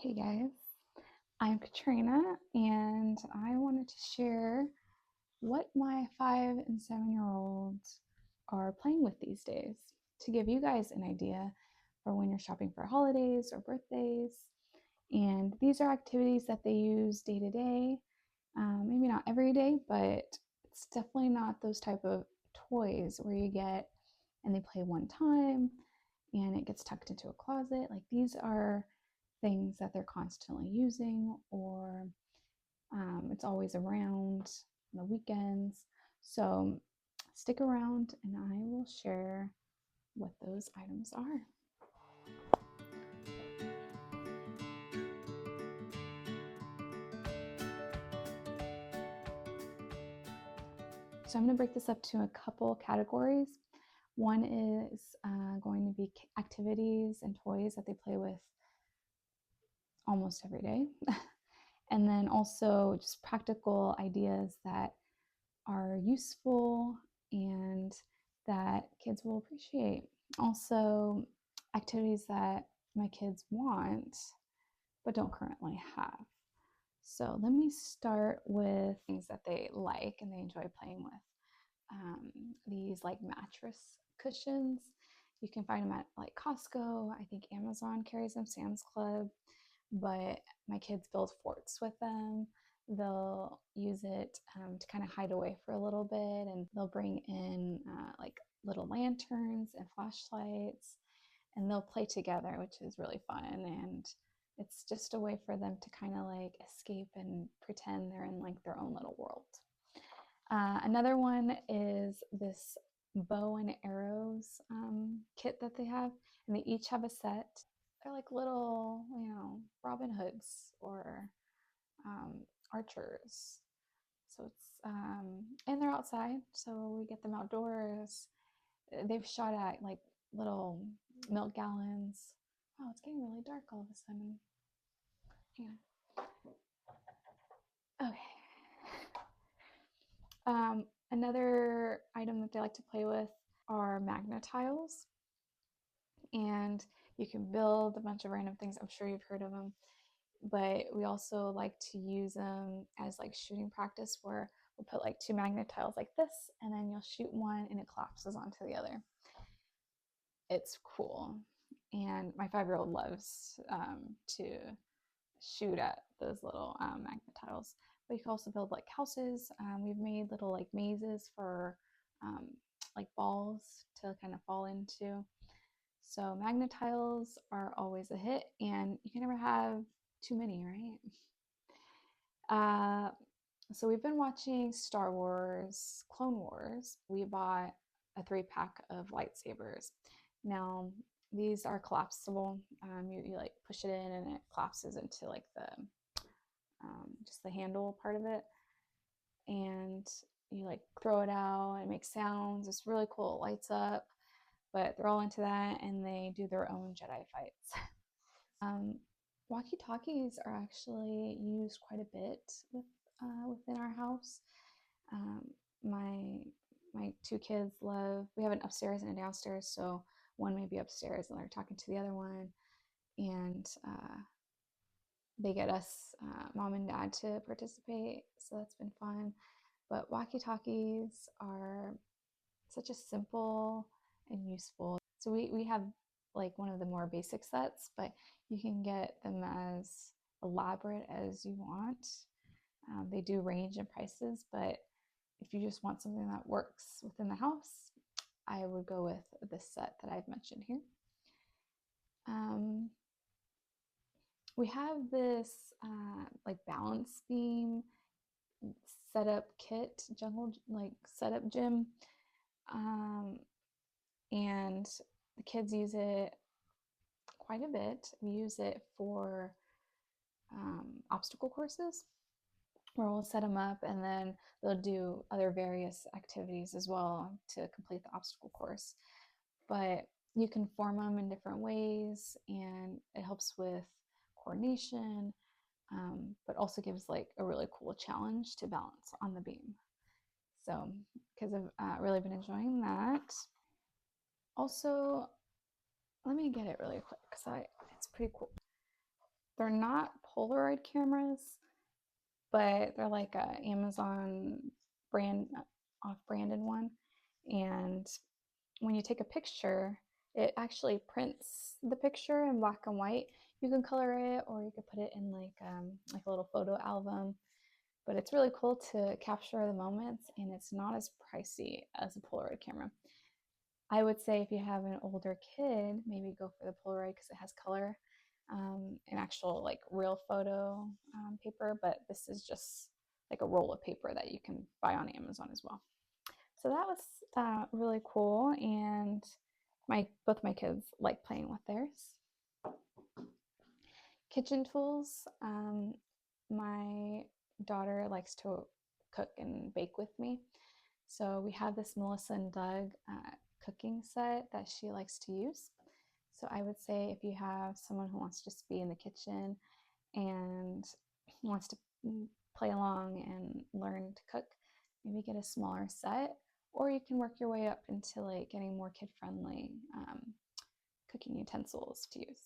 Hey guys, I'm Katrina, and I wanted to share what my 5 and 7 year olds are playing with these days to give you guys an idea for when you're shopping for holidays or birthdays. And these are activities that they use day to day. Maybe not every day, but it's definitely not those type of toys where you get and they play one time and it gets tucked into a closet. Like these are things that they're constantly using, or it's always around on the weekends. So stick around and I will share what those items are. So I'm going to break this up to a couple categories. One is going to be activities and toys that they play with almost every day. And then also just practical ideas that are useful and that kids will appreciate. Also, activities that my kids want but don't currently have. So let me start with things that they like and they enjoy playing with. These like mattress cushions. You can find them at like Costco. I think Amazon carries them, Sam's Club. But my kids build forts with them. They'll use it to kind of hide away for a little bit, and they'll bring in like little lanterns and flashlights, and they'll play together, which is really fun. And it's just a way for them to kind of like escape and pretend they're in like their own little world. Another one is this bow and arrows kit that they have, and they each have a set. They're like little, Robin Hoods or archers. So and they're outside, so we get them outdoors. They've shot at like little milk gallons. Oh, it's getting really dark all of a sudden. Hang on. Okay. Another item that they like to play with are magnetiles, and you can build a bunch of random things. I'm sure you've heard of them, but we also like to use them as like shooting practice, where we'll put like two magnetiles like this, and then you'll shoot one and it collapses onto the other. It's cool, and my 5-year-old loves to shoot at those little magnetiles. But you can also build like houses. We've made little like mazes for um, like balls to kind of fall into. So magnetiles are always a hit, and you can never have too many, right? So we've been watching Star Wars, Clone Wars. We bought a 3-pack of lightsabers. Now these are collapsible. You like push it in and it collapses into like the just the handle part of it, and you like throw it out and it makes sounds. It's really cool. It lights up. But they're all into that, and they do their own Jedi fights. um, Walkie-talkies are actually used quite a bit within our house. Um, my my two kids love. We have an upstairs and a downstairs, so one may be upstairs and they're talking to the other one, and they get us, mom and dad, to participate. So that's been fun. But walkie-talkies are such a simple and useful. So we have like one of the more basic sets, but you can get them as elaborate as you want. They do range in prices, but if you just want something that works within the house, I would go with this set that I've mentioned here. Um, we have this like balance beam setup kit, jungle like setup gym, and the kids use it quite a bit. We use it for obstacle courses, where we'll set them up and then they'll do other various activities as well to complete the obstacle course. But you can form them in different ways, and it helps with coordination, but also gives like a really cool challenge to balance on the beam. So, because I've really been enjoying that. Also, let me get it really quick because it's pretty cool. They're not Polaroid cameras, but they're like a Amazon brand off-branded one. And when you take a picture, it actually prints the picture in black and white. You can color it, or you could put it in like a little photo album. But it's really cool to capture the moments, and it's not as pricey as a Polaroid camera. I would say if you have an older kid, maybe go for the Polaroid because it has color, an actual like real photo paper. But this is just like a roll of paper that you can buy on Amazon as well. So that was really cool, and my both my kids like playing with theirs. Kitchen tools. My daughter likes to cook and bake with me, so we have this Melissa and Doug cooking set that she likes to use. So I would say if you have someone who wants to just be in the kitchen and wants to play along and learn to cook, maybe get a smaller set, or you can work your way up into like getting more kid-friendly cooking utensils to use.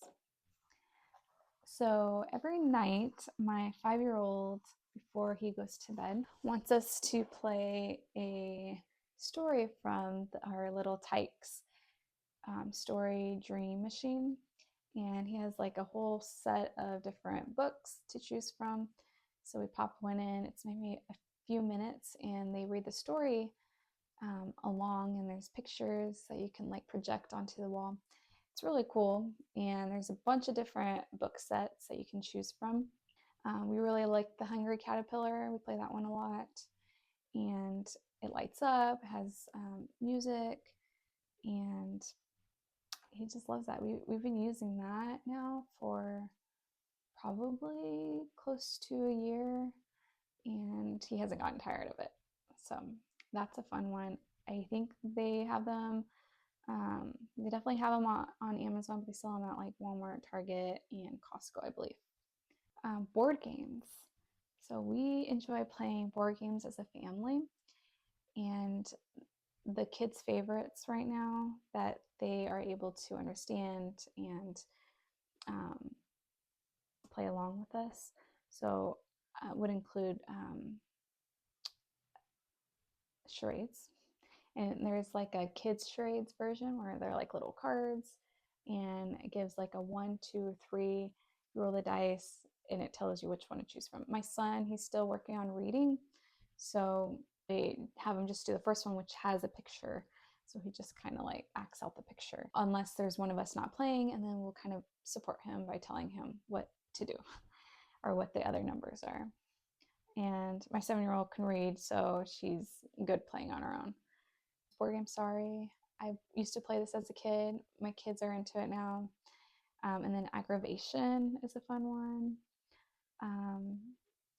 So every night, my 5-year-old, before he goes to bed, wants us to play a story from our Little Tykes story dream machine. And he has like a whole set of different books to choose from. So we pop one in, it's maybe a few minutes, and they read the story along, and there's pictures that you can like project onto the wall. It's really cool, and there's a bunch of different book sets that you can choose from. We really like The Hungry Caterpillar. We play that one a lot, and it lights up, it has music, and he just loves that. We've been using that now for probably close to a year, and he hasn't gotten tired of it. So that's a fun one. I think they have them. They definitely have them on Amazon, but they sell them at like Walmart, Target, and Costco, I believe. Board games. So we enjoy playing board games as a family, and the kids' favorites right now that they are able to understand and um, play along with us. So would include charades. And there's like a kids charades version where they're like little cards, and it gives like a 1, 2, 3, you roll the dice, and it tells you which one to choose from. My son, he's still working on reading, so they have him just do the first one, which has a picture. So he just kind of like acts out the picture, unless there's one of us not playing, and then we'll kind of support him by telling him what to do or what the other numbers are. And my 7-year-old can read, so she's good playing on her own. Board game Sorry. I used to play this as a kid. My kids are into it now. And then Aggravation is a fun one. Um,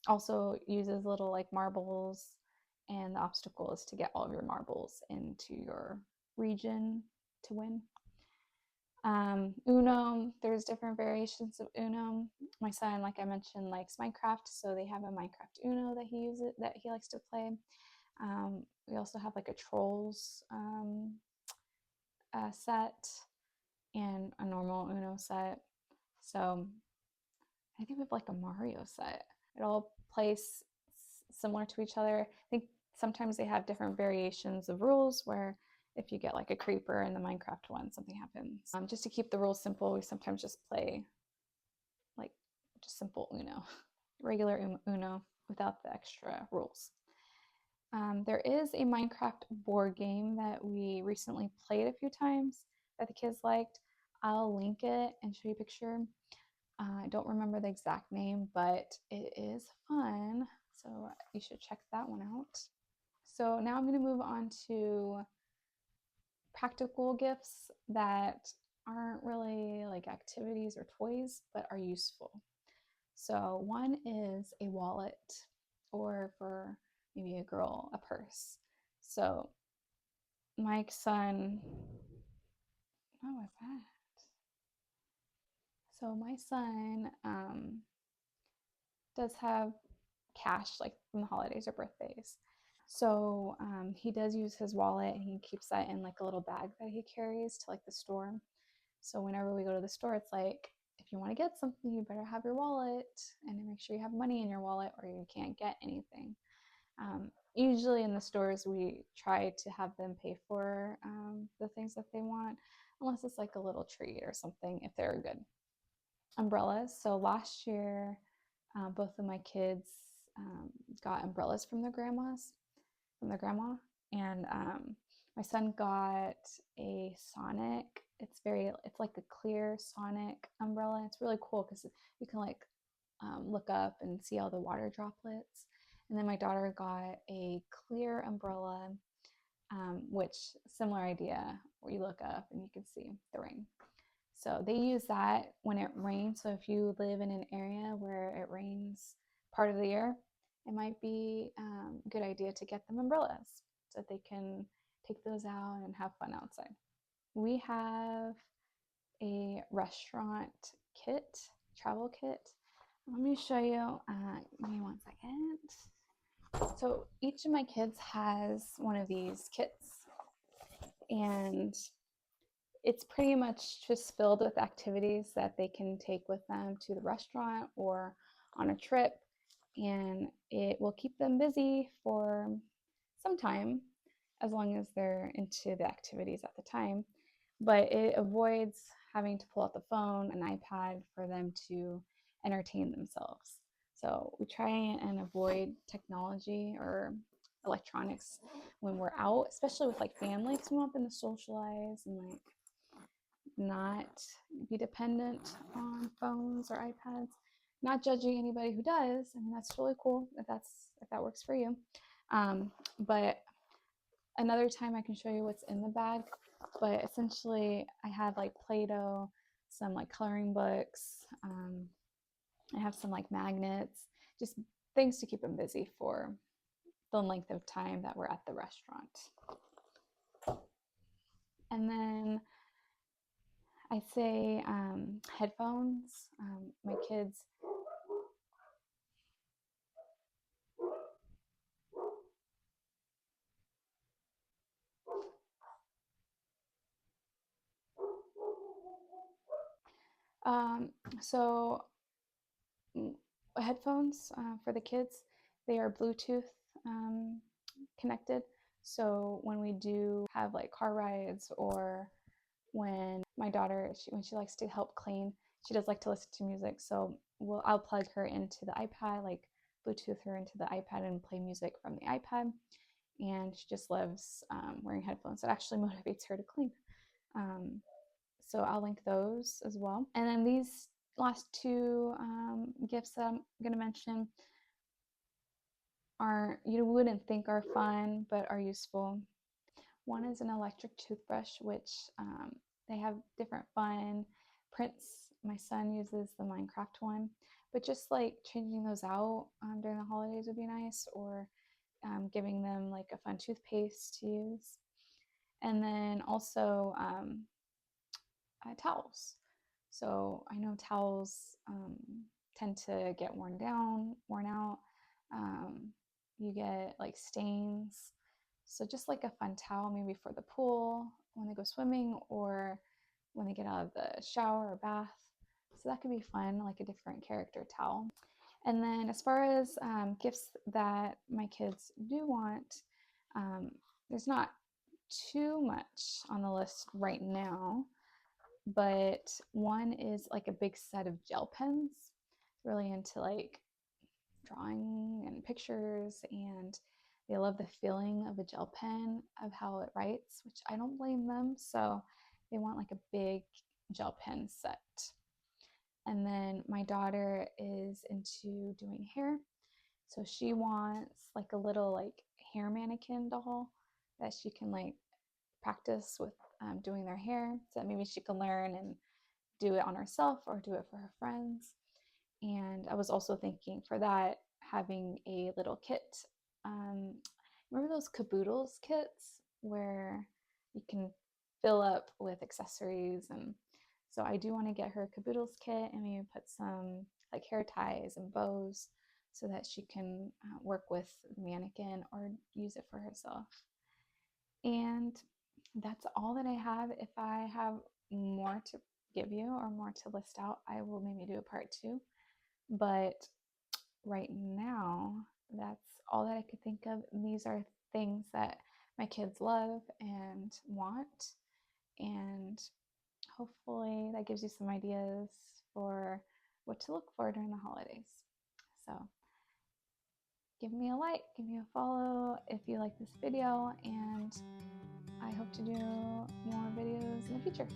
Also uses little like marbles, and the obstacle is to get all of your marbles into your region to win. Uno, there's different variations of Uno. My son, like I mentioned, likes Minecraft, so they have a Minecraft Uno that he likes to play. We also have like a Trolls set and a normal Uno set. So I think we have like a Mario set. It all plays similar to each other. I think sometimes they have different variations of rules where if you get like a creeper in the Minecraft one, something happens. Just to keep the rules simple, we sometimes just play like just simple Uno, regular Uno without the extra rules. There is a Minecraft board game that we recently played a few times that the kids liked. I'll link it and show you a picture. I don't remember the exact name, but it is fun. So you should check that one out. So now I'm going to move on to practical gifts that aren't really like activities or toys, but are useful. So one is a wallet, or for maybe a girl, a purse. So Mike's son, what was that? So my son does have cash like from the holidays or birthdays. So he does use his wallet, and he keeps that in like a little bag that he carries to like the store. So whenever we go to the store, it's like if you want to get something, you better have your wallet and make sure you have money in your wallet or you can't get anything. Usually in the stores, we try to have them pay for the things that they want, unless it's like a little treat or something if they're good. Umbrellas. So last year, both of my kids got umbrellas from their grandmas, from their grandma, and my son got a Sonic. It's like a clear Sonic umbrella. It's really cool because you can like look up and see all the water droplets. And then my daughter got a clear umbrella, which similar idea where you look up and you can see the rain. So they use that when it rains. So if you live in an area where it rains part of the year, it might be a good idea to get them umbrellas so that they can take those out and have fun outside. We have a restaurant kit, travel kit. Let me show you. Give me 1 second. So each of my kids has one of these kits, and it's pretty much just filled with activities that they can take with them to the restaurant or on a trip, and it will keep them busy for some time as long as they're into the activities at the time. But it avoids having to pull out the phone, an iPad for them to entertain themselves. So we try and avoid technology or electronics when we're out, especially with like family, because we want them to socialize and like not be dependent on phones or iPads. Not judging anybody who does. I mean, that's really cool if that works for you. But another time I can show you what's in the bag. But essentially, I have like Play-Doh, some like coloring books. I have some like magnets, just things to keep them busy for the length of time that we're at the restaurant. And then I say headphones. My kids. Um, so headphones for the kids, they are Bluetooth um, connected. So when we do have like car rides or when my daughter, when she likes to help clean, she does like to listen to music. So I'll plug her into the iPad, like Bluetooth her into the iPad and play music from the iPad. And she just loves wearing headphones. It actually motivates her to clean. Um, so I'll link those as well. And then these last two gifts that I'm going to mention are, you wouldn't think are fun, but are useful. One is an electric toothbrush, which they have different fun prints. My son uses the Minecraft one, but just like changing those out during the holidays would be nice, or giving them like a fun toothpaste to use. And then also towels. So I know towels tend to get worn out. Um, you get like stains. So just like a fun towel, maybe for the pool when they go swimming or when they get out of the shower or bath. So that could be fun, like a different character towel. And then as far as gifts that my kids do want, there's not too much on the list right now, but one is like a big set of gel pens. Really into like drawing and pictures, and they love the feeling of a gel pen, of how it writes, which I don't blame them. So they want like a big gel pen set. And then my daughter is into doing hair, so she wants like a little like hair mannequin doll that she can like practice with doing their hair, so that maybe she can learn and do it on herself or do it for her friends. And I was also thinking for that, having a little kit. Remember those caboodles kits where you can fill up with accessories? And so I do want to get her a caboodles kit and maybe put some like hair ties and bows so that she can work with the mannequin or use it for herself. And that's all that I have. If I have more to give you or more to list out, I will maybe do a part two. But right now, that's all that I could think of. And these are things that my kids love and want. And hopefully that gives you some ideas for what to look for during the holidays. So give me a like, give me a follow if you like this video, and I hope to do more videos in the future.